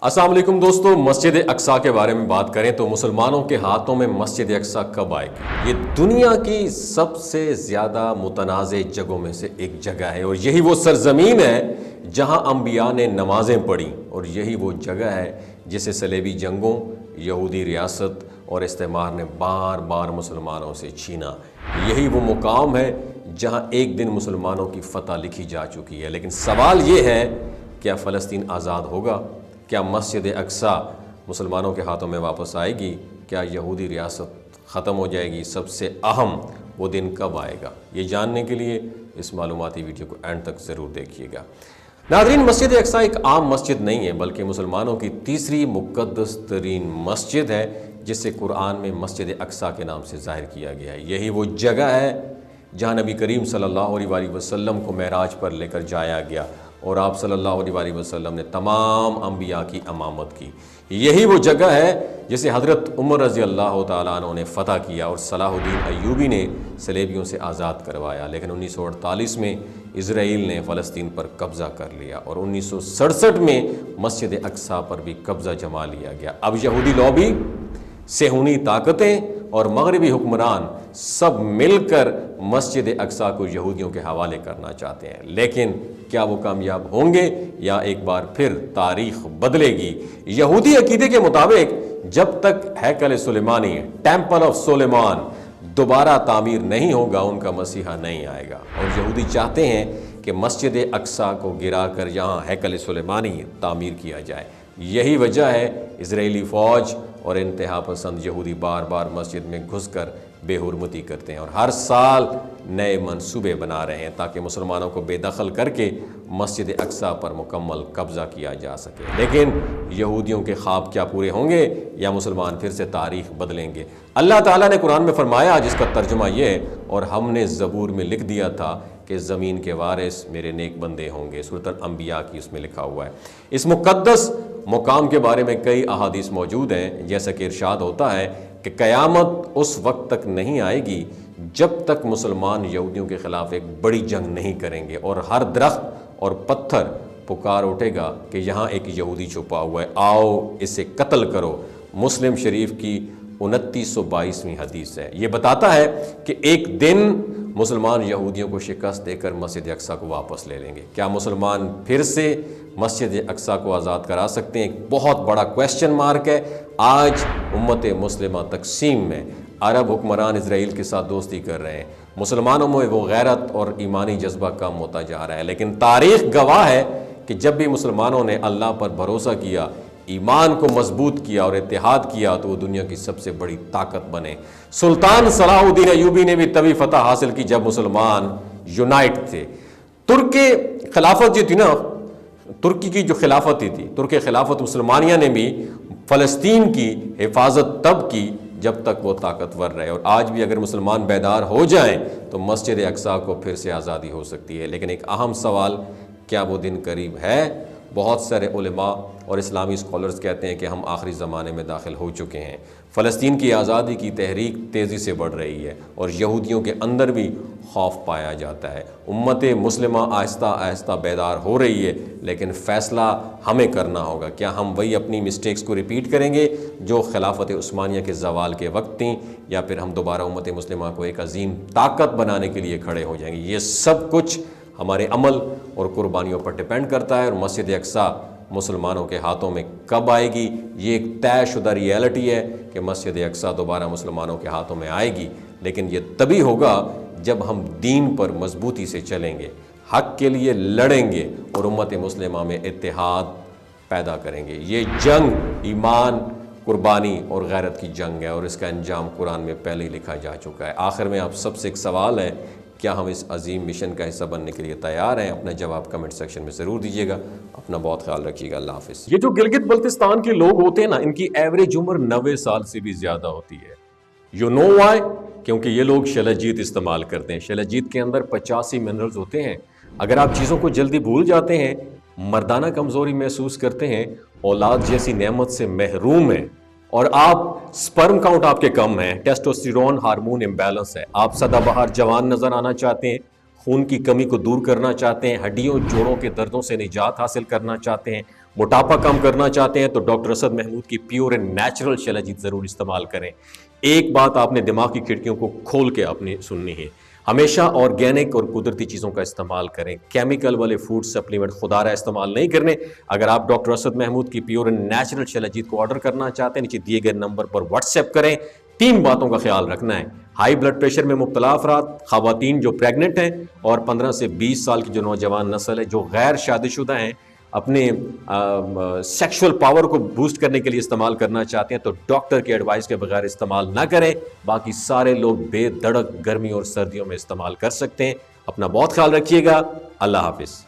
अस्सलाम वालेकुम दोस्तों, मस्जिद अक्सा के बारे में बात करें तो मुसलमानों के हाथों में मस्जिद अक्सा कब आएगी? ये दुनिया की सबसे ज़्यादा मुतनाज़ जगहों में से एक जगह है और यही वो सरज़मीन है जहां अंबिया ने नमाज़ें पढ़ी और यही वो जगह है जिसे सलेबी जंगों, यहूदी रियासत और इस्तेमार ने बार बार मुसलमानों से छीना। यही वो मुकाम है जहां एक दिन मुसलमानों की फ़तह लिखी जा चुकी है। लेकिन सवाल ये है, क्या फ़लस्तीन आज़ाद होगा? क्या मस्जिद अक्सा मुसलमानों के हाथों में वापस आएगी? क्या यहूदी रियासत ख़त्म हो जाएगी? सबसे अहम वो दिन कब आएगा? ये जानने के लिए इस मालूमाती वीडियो को एंड तक ज़रूर देखिएगा। नाज़रीन, मस्जिद अक्सा एक आम मस्जिद नहीं है बल्कि मुसलमानों की तीसरी मुक़द्दस तरीन मस्जिद है जिसे कुरान में मस्जिद अक्सा के नाम से ज़ाहिर किया गया है। यही वो जगह है जहाँ नबी करीम सल्लल्लाहु अलैहि वसल्लम को मेराज पर लेकर जाया गया और आप सल्लल्लाहु अलैहि वसल्लम ने तमाम अंबिया की इमामत की। यही वो जगह है जिसे हज़रत उमर रज़ी अल्लाह ताला अन्हु ने फ़तह किया और सलाहुद्दीन अय्यूबी ने सलेबियों से आज़ाद करवाया। लेकिन 1948 में इज़राइल ने फ़लस्तीन पर कब्ज़ा कर लिया और 1967 में मस्जिद अक्सा पर भी कब्ज़ा जमा लिया गया। अब यहूदी लॉबी, सेहूनी ताकतें और मगरबी हुक्मरान सब मिलकर मस्जिद अक्सा को यहूदियों के हवाले करना चाहते हैं। लेकिन क्या वो कामयाब होंगे या एक बार फिर तारीख बदलेगी? यहूदी अकीदे के मुताबिक जब तक हैकल सुलेमानी, टेम्पल ऑफ सुलेमान दोबारा तामीर नहीं होगा, उनका मसीहा नहीं आएगा। और यहूदी चाहते हैं कि मस्जिद अक्सा को गिरा कर यहाँ हैकल सुलेमानी तामीर किया जाए। यही वजह है इजरायली फ़ौज और इंतहा पसंद यहूदी बार बार मस्जिद में घुसकर बेहुरमती करते हैं और हर साल नए मंसूबे बना रहे हैं ताकि मुसलमानों को बेदखल करके मस्जिद अक्सा पर मुकम्मल कब्ज़ा किया जा सके। लेकिन यहूदियों के ख्वाब क्या पूरे होंगे या मुसलमान फिर से तारीख बदलेंगे? अल्लाह ताला ने कुरान में फरमाया, जिसका तर्जुमा ये है, और हमने ज़बूर में लिख दिया था कि ज़मीन के वारिस मेरे नेक बंदे होंगे। सूरत अंबिया की उसमें लिखा हुआ है। इस मुक़द्दस मुकाम के बारे में कई अहादीस मौजूद हैं, जैसा कि इरशाद होता है कि क़यामत उस वक्त तक नहीं आएगी जब तक मुसलमान यहूदियों के ख़िलाफ़ एक बड़ी जंग नहीं करेंगे और हर दरख्त और पत्थर पुकार उठेगा कि यहाँ एक यहूदी छुपा हुआ है, आओ इसे कत्ल करो। मुस्लिम शरीफ की 2922वीं हदीस है। ये बताता है कि एक दिन मुसलमान यहूदियों को शिकस्त देकर मस्जिद अक्सा को वापस ले लेंगे। क्या मुसलमान फिर से मस्जिद अक्सा को आज़ाद करा सकते हैं? एक बहुत बड़ा क्वेश्चन मार्क है। आज उम्मत मुस्लिमा तकसीम में, अरब हुक्मरान इज़राइल के साथ दोस्ती कर रहे हैं, मुसलमानों में वो गैरत और ईमानी जज्बा कम होता जा रहा है। लेकिन तारीख़ गवाह है कि जब भी मुसलमानों ने अल्लाह पर भरोसा किया, ईमान को मजबूत किया और इत्तेहाद किया, तो वो दुनिया की सबसे बड़ी ताकत बने। सुल्तान सलाहुद्दीन अय्यूबी ने भी तभी फतह हासिल की जब मुसलमान यूनाइट थे। तुर्की खिलाफत जो थी ना, तुर्की की जो खिलाफत थी, तुर्की खिलाफत मुसलमानिया ने भी फ़लस्तीन की हिफाजत तब की जब तक वो ताकतवर रहे। और आज भी अगर मुसलमान बेदार हो जाएं तो मस्जिद अक्सा को फिर से आज़ादी हो सकती है। लेकिन एक अहम सवाल, क्या वो दिन करीब है? बहुत सारे उलमा और इस्लामी स्कॉलर्स कहते हैं कि हम आखिरी ज़माने में दाखिल हो चुके हैं। फ़लस्तीन की आज़ादी की तहरीक तेज़ी से बढ़ रही है और यहूदियों के अंदर भी खौफ पाया जाता है। उम्मत मुस्लिमा आहिस्ता आहिस्ता बेदार हो रही है, लेकिन फ़ैसला हमें करना होगा। क्या हम वही अपनी मिस्टेक्स को रिपीट करेंगे जो खिलाफत उस्मानिया के ज़वाल के वक्त थी, या फिर हम दोबारा उम्मत मुस्लिमा को एक अजीम ताकत बनाने के लिए खड़े हो जाएंगे? ये सब कुछ हमारे अमल और कुर्बानियों पर डिपेंड करता है। और मस्जिद अक्सा मुसलमानों के हाथों में कब आएगी, ये एक तयशुदा रियलिटी है कि मस्जिद अक्सा दोबारा मुसलमानों के हाथों में आएगी। लेकिन ये तभी होगा जब हम दीन पर मजबूती से चलेंगे, हक़ के लिए लड़ेंगे और उम्मत मुस्लिमा में इत्तेहाद पैदा करेंगे। ये जंग ईमान, कुर्बानी और गैरत की जंग है और इसका अंजाम कुरान में पहले ही लिखा जा चुका है। आखिर में आप सबसे एक सवाल है, क्या हम इस अजीम मिशन का हिस्सा बनने के लिए तैयार हैं? अपना जवाब कमेंट सेक्शन में ज़रूर दीजिएगा। अपना बहुत ख्याल रखिएगा। अल्लाह हाफ़िज़। ये जो गिलगित बल्तिस्तान के लोग होते हैं ना, इनकी एवरेज उम्र 90 साल से भी ज़्यादा होती है। You know why? क्योंकि ये लोग शलजीत इस्तेमाल करते हैं। शलजीत के अंदर 85 मिनरल्स होते हैं। अगर आप चीज़ों को जल्दी भूल जाते हैं, मर्दाना कमज़ोरी महसूस करते हैं, औलाद जैसी नेमत से महरूम हैं और आप स्पर्म काउंट आपके कम है, टेस्टोस्टेरोन हार्मोन इम्बैलेंस है, आप सदाबहार जवान नज़र आना चाहते हैं, खून की कमी को दूर करना चाहते हैं, हड्डियों जोड़ों के दर्दों से निजात हासिल करना चाहते हैं, موٹاپا کم کرنا چاہتے ہیں تو ڈاکٹر اسد محمود کی پیور اینڈ نیچرل شیلاجیت ضرور استعمال کریں۔ ایک بات آپ نے دماغ کی کھڑکیوں کو کھول کے آپ نے سننی ہے، ہمیشہ آرگینک اور قدرتی چیزوں کا استعمال کریں، کیمیکل والے فوڈ سپلیمنٹ خدا رہا استعمال نہیں کرنے۔ اگر آپ ڈاکٹر اسد محمود کی پیور اینڈ نیچرل شیلاجیت کو آرڈر کرنا چاہتے ہیں، نیچے دیے گئے نمبر پر واٹس ایپ کریں۔ 3 باتوں کا خیال رکھنا ہے: ہائی بلڈ پریشر میں مبتلا افراد، خواتین جو پریگننٹ ہیں، اور 15 سے 20 سال کی جو نوجوان نسل ہے جو غیر شادی شدہ ہیں، اپنے سیکشول پاور کو بوسٹ کرنے کے لیے استعمال کرنا چاہتے ہیں تو ڈاکٹر کی ایڈوائس کے بغیر استعمال نہ کریں۔ باقی سارے لوگ بے دھڑک گرمی اور سردیوں میں استعمال کر سکتے ہیں۔ اپنا بہت خیال رکھیے گا۔ اللہ حافظ۔